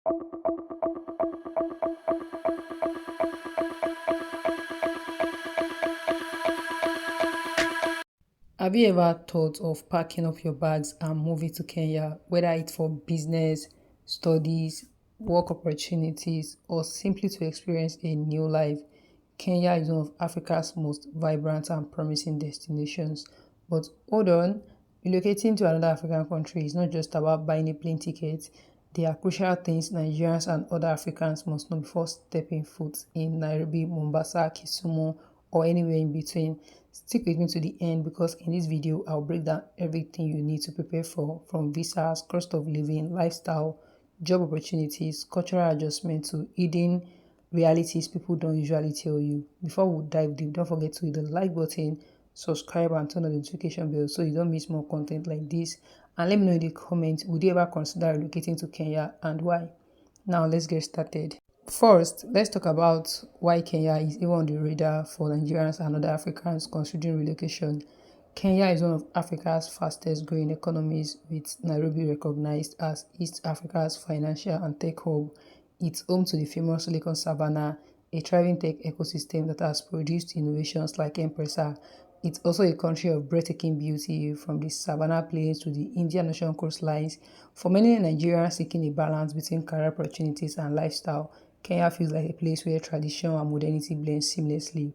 Have you ever thought of packing up your bags and moving to Kenya, whether it's for business, studies, work opportunities, or simply to experience a new life? Kenya is one of Africa's most vibrant and promising destinations. But hold on, relocating to another African country is not just about buying a plane ticket. There are crucial things Nigerians and other Africans must know before stepping foot in Nairobi, Mombasa, Kisumu, or anywhere in between. Stick with me to the end because in this video I'll break down everything you need to prepare for, from visas, cost of living, lifestyle, job opportunities, cultural adjustment to hidden realities people don't usually tell you. Before we dive deep, don't forget to hit the like button, subscribe and turn on the notification bell so you don't miss more content like this. And let me know in the comments, would you ever consider relocating to Kenya and why? Now let's get started. First, let's talk about why Kenya is even on the radar for Nigerians and other Africans considering relocation. Kenya is one of Africa's fastest growing economies, with Nairobi recognized as East Africa's financial and tech hub. It's home to the famous Silicon Savannah, a thriving tech ecosystem that has produced innovations like M-Pesa. It's also a country of breathtaking beauty, from the Savannah Plains to the Indian Ocean coastlines. For many Nigerians seeking a balance between career opportunities and lifestyle, Kenya feels like a place where tradition and modernity blend seamlessly.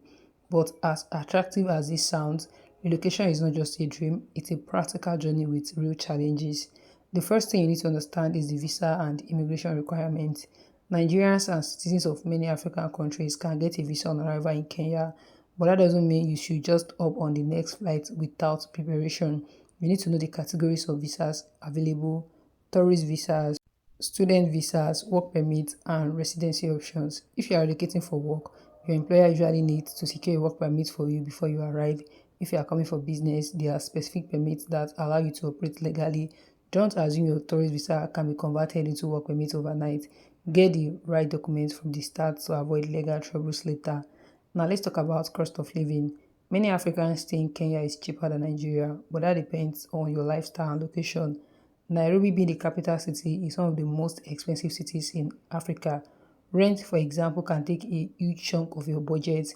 But as attractive as this sounds, relocation is not just a dream, it's a practical journey with real challenges. The first thing you need to understand is the visa and immigration requirements. Nigerians and citizens of many African countries can get a visa on arrival in Kenya, but that doesn't mean you should just hop on the next flight without preparation. You need to know the categories of visas available: tourist visas, student visas, work permits, and residency options. If you are relocating for work, your employer usually needs to secure a work permit for you before you arrive. If you are coming for business, there are specific permits that allow you to operate legally. Don't assume your tourist visa can be converted into work permit overnight. Get the right documents from the start to avoid legal troubles later. Now let's talk about cost of living. Many Africans think Kenya is cheaper than Nigeria, but that depends on your lifestyle and location. Nairobi, being the capital city, is one of the most expensive cities in Africa. Rent, for example, can take a huge chunk of your budget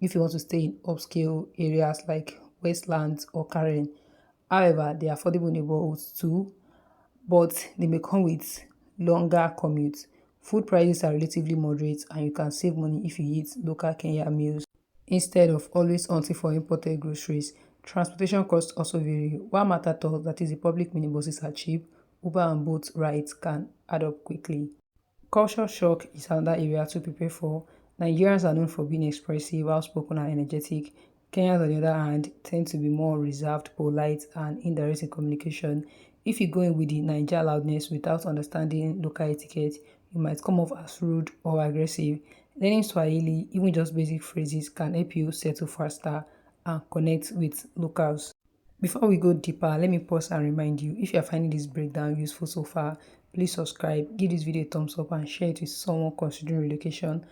if you want to stay in upscale areas like Westlands or Karen. However, they are affordable neighborhoods too, but they may come with longer commutes. Food prices are relatively moderate, and you can save money if you eat local Kenya meals instead of always hunting for imported groceries. Transportation costs also vary. While Matatu, that is the public minibuses, are cheap, Uber and Bolt rides can add up quickly. Culture shock is another area to prepare for. Nigerians are known for being expressive, outspoken, and energetic. Kenyans, on the other hand, tend to be more reserved, polite, and indirect in communication. If you go in with the Niger loudness without understanding local etiquette, you might come off as rude or aggressive. Learning Swahili, even just basic phrases, can help you settle faster and connect with locals. Before we go deeper, let me pause and remind you, if you are finding this breakdown useful so far, please subscribe, give this video a thumbs up and share it with someone considering relocation.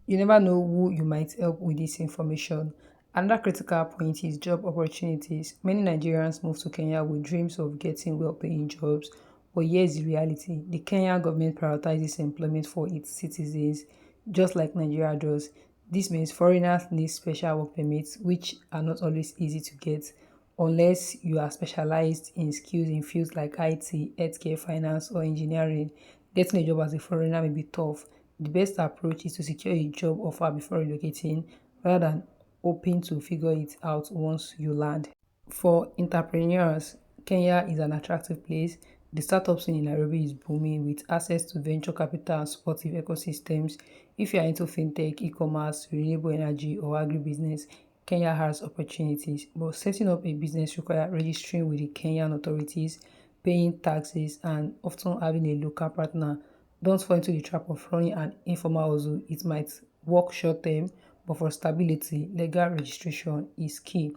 You never know who you might help with this information. Another critical point is job opportunities. Many Nigerians move to Kenya with dreams of getting well-paying jobs, but here's the reality. The Kenyan government prioritizes employment for its citizens, just like Nigeria does. This means foreigners need special work permits, which are not always easy to get unless you are specialized in skills in fields like IT, healthcare, finance, or engineering. Getting a job as a foreigner may be tough. The best approach is to secure a job offer before relocating rather than hoping to figure it out once you land. For entrepreneurs, Kenya is an attractive place. The startup scene in Nairobi is booming with access to venture capital and supportive ecosystems. If you are into fintech, e-commerce, renewable energy, or agribusiness, Kenya has opportunities. But setting up a business requires registering with the Kenyan authorities, paying taxes, and often having a local partner. Don't fall into the trap of running an informal hustle. It might work short term, but for stability, legal registration is key.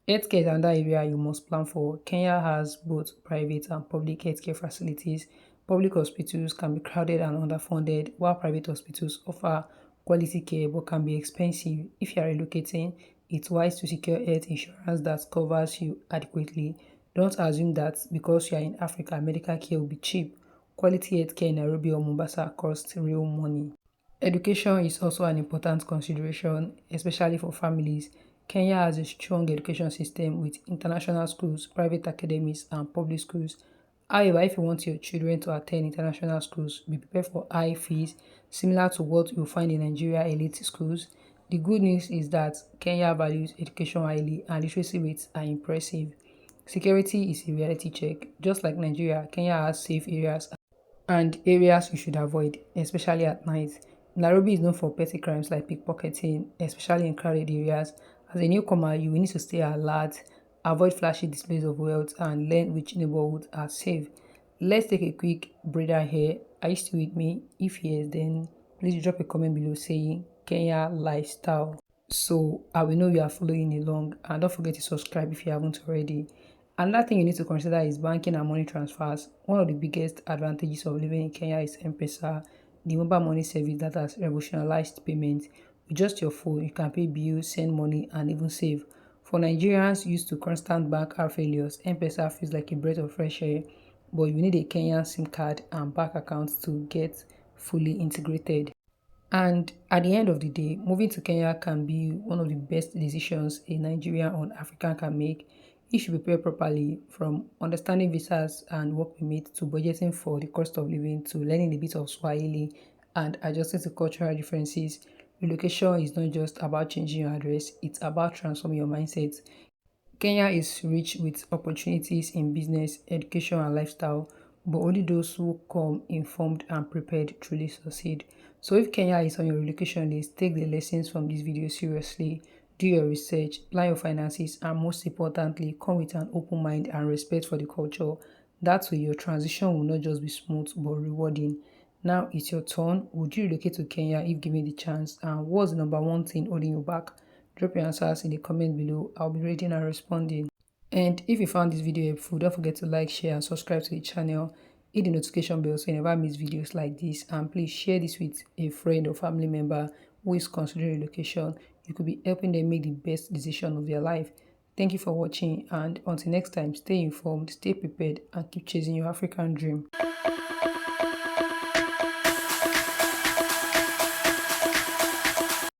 Healthcare is another area you must plan for. Kenya has both private and public healthcare facilities. Public hospitals can be crowded and underfunded, while private hospitals offer quality care but can be expensive. If you are relocating, it's wise to secure health insurance that covers you adequately. Don't assume that because you are in Africa, medical care will be cheap. quality healthcare in Nairobi or Mombasa costs real money. Education is also an important consideration, especially for families. Kenya has a strong education system with international schools, private academies, and public schools. However, if you want your children to attend international schools, be prepared for high fees, similar to what you'll find in Nigeria elite schools. The good news is that Kenya values education highly and literacy rates are impressive. Security is a reality check. Just like Nigeria, Kenya has safe areas and areas you should avoid, especially at night. Nairobi is known for petty crimes like pickpocketing, especially in crowded areas. As a newcomer, you will need to stay alert, avoid flashy displays of wealth, and learn which neighborhoods are safe. Let's take a quick breather here. Are you still with me? If yes, then please drop a comment below saying Kenya lifestyle. So I will know you are following along, and don't forget to subscribe if you haven't already. Another thing you need to consider is banking and money transfers. One of the biggest advantages of living in Kenya is M-Pesa, the mobile money service that has revolutionized payment. With just your phone, you can pay bills, send money, and even save. For Nigerians used to constant bank app failures, M-Pesa feels like a breath of fresh air, but you need a Kenyan SIM card and bank account to get fully integrated. And at the end of the day, moving to Kenya can be one of the best decisions a Nigerian or African can make if you prepare properly, from understanding visas and work permit to budgeting for the cost of living to learning a bit of Swahili and adjusting to cultural differences. Relocation is not just about changing your address, it's about transforming your mindset. Kenya is rich with opportunities in business, education, and lifestyle, but only those who come informed and prepared truly succeed. So, if Kenya is on your relocation list, take the lessons from this video seriously. Do your research, plan your finances, and most importantly, come with an open mind and respect for the culture. That way, your transition will not just be smooth but rewarding. Now it's your turn. Would you relocate to Kenya if given the chance? And what's the number one thing holding you back? Drop your answers in the comment below. I'll be reading and responding. And if you found this video helpful, don't forget to like, share, and subscribe to the channel. Hit the notification bell so you never miss videos like this. And please share this with a friend or family member who is considering relocation. You could be helping them make the best decision of their life. Thank you for watching, and until next time, stay informed, stay prepared, and keep chasing your African dream.